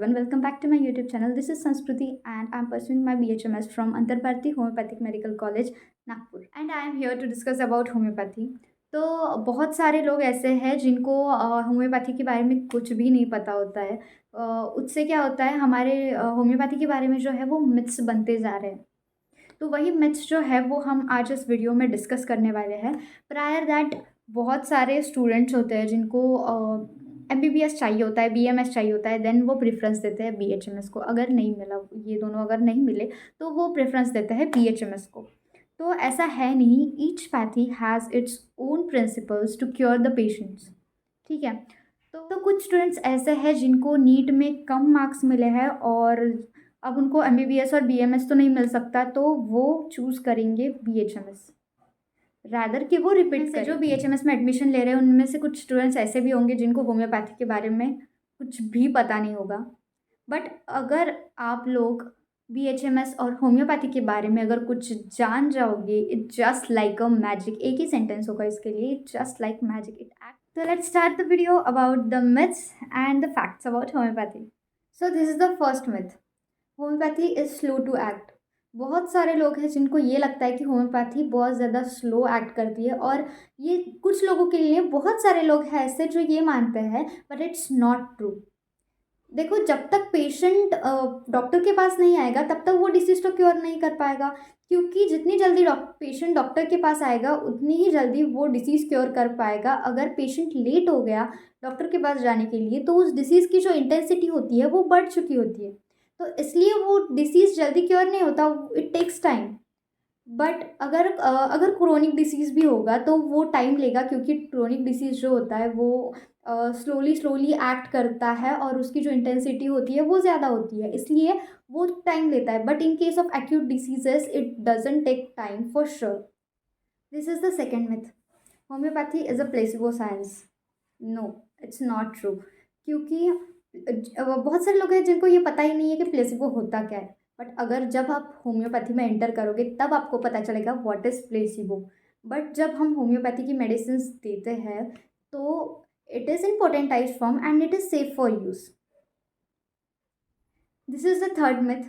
everyone, welcome back to my YouTube channel. This is Sanskriti and I'm pursuing my BHMS from Antar Bharati Homeopathic Medical College, Nagpur. And I am here to discuss about homeopathy. तो बहुत सारे लोग ऐसे हैं जिनको homeopathy के बारे में कुछ भी नहीं पता होता है। उससे क्या होता है, हमारे होम्योपैथी के बारे में जो है वो मिथ्स बनते जा रहे हैं। तो वही मिथ्स जो है वो हम आज इस वीडियो में डिस्कस करने वाले हैं। प्रायर दैट बहुत सारे स्टूडेंट्स होते हैं जिनको एमबीबीएस चाहिए होता है, बीएमएस चाहिए होता है, देन वो प्रेफरेंस देते हैं बीएचएमएस को। अगर नहीं मिला, ये दोनों अगर नहीं मिले तो वो प्रेफरेंस देते हैं बीएचएमएस को। तो ऐसा है नहीं, each pathy has its own principles to cure the patients. ठीक है, तो कुछ स्टूडेंट्स ऐसे हैं जिनको नीट में कम मार्क्स मिले हैं और अब उनको एमबीबीएस और बीएमएस तो नहीं मिल सकता, तो वो चूज़ करेंगे बीएचएमएस रादर कि वो रिपीट करें। जो बीएचएमएस में एडमिशन ले रहे हैं उनमें से कुछ स्टूडेंट्स ऐसे भी होंगे जिनको होम्योपैथी के बारे में कुछ भी पता नहीं होगा। बट अगर आप लोग बीएचएमएस और होम्योपैथी के बारे में अगर कुछ जान जाओगे, it just like a magic. एक ही सेंटेंस होगा इसके लिए, it just like magic, it act. So let's start the video about the myths and the facts about homeopathy. So this is the first myth. Homeopathy is slow to act. बहुत सारे लोग हैं जिनको ये लगता है कि होम्योपैथी बहुत ज़्यादा स्लो एक्ट करती है, और ये कुछ लोगों के लिए, बहुत सारे लोग हैं ऐसे जो ये मानते हैं, बट इट्स नॉट ट्रू। देखो, जब तक पेशेंट डॉक्टर के पास नहीं आएगा तब तक वो डिसीज़ तो क्योर नहीं कर पाएगा, क्योंकि जितनी जल्दी पेशेंट डॉक्टर के पास आएगा उतनी ही जल्दी वो डिसीज़ क्योर कर पाएगा। अगर पेशेंट लेट हो गया डॉक्टर के पास जाने के लिए तो उस डिसीज़ की जो इंटेंसिटी होती है वो बढ़ चुकी होती है, तो इसलिए वो डिसीज़ जल्दी क्योर नहीं होता, इट टेक्स टाइम। बट अगर क्रोनिक डिसीज़ भी होगा तो वो टाइम लेगा, क्योंकि क्रोनिक डिसीज़ जो होता है वो स्लोली एक्ट करता है और उसकी जो इंटेंसिटी होती है वो ज़्यादा होती है, इसलिए वो टाइम लेता है। But in case of acute diseases it doesn't take time for sure. This is the second myth, homeopathy is a placebo science. No, it's not true, क्योंकि बहुत सारे लोग हैं जिनको ये पता ही नहीं है कि प्लेसिबो होता क्या है। बट अगर जब आप होम्योपैथी में एंटर करोगे तब आपको पता चलेगा व्हाट इज़ प्लेसिबो। बट जब हम होम्योपैथी की मेडिसिन देते हैं तो it is in potentized form and it is safe for use. This is the third myth,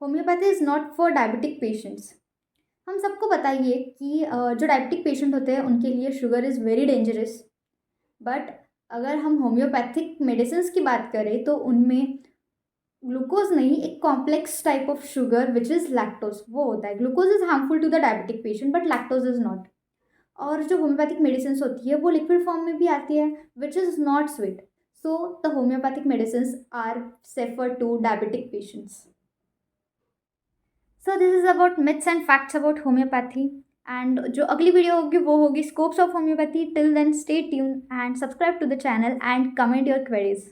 homeopathy is not for diabetic patients. हम सबको बताइए कि जो डायबिटिक पेशेंट होते हैं उनके लिए sugar is very dangerous. But अगर हम होम्योपैथिक मेडिसिन की बात करें तो उनमें ग्लूकोज नहीं, एक complex type of sugar which is lactose वो होता है। Glucose is harmful to the diabetic patient but lactose is not. और जो होम्योपैथिक मेडिसिन होती है वो लिक्विड फॉर्म में भी आती है which is not sweet. So the homeopathic medicine are safer to diabetic patients. So this is about myths and facts about homeopathy. And जो अगली वीडियो होगी वो होगी scopes of homeopathy. Till then stay tune and subscribe to the channel and comment your queries.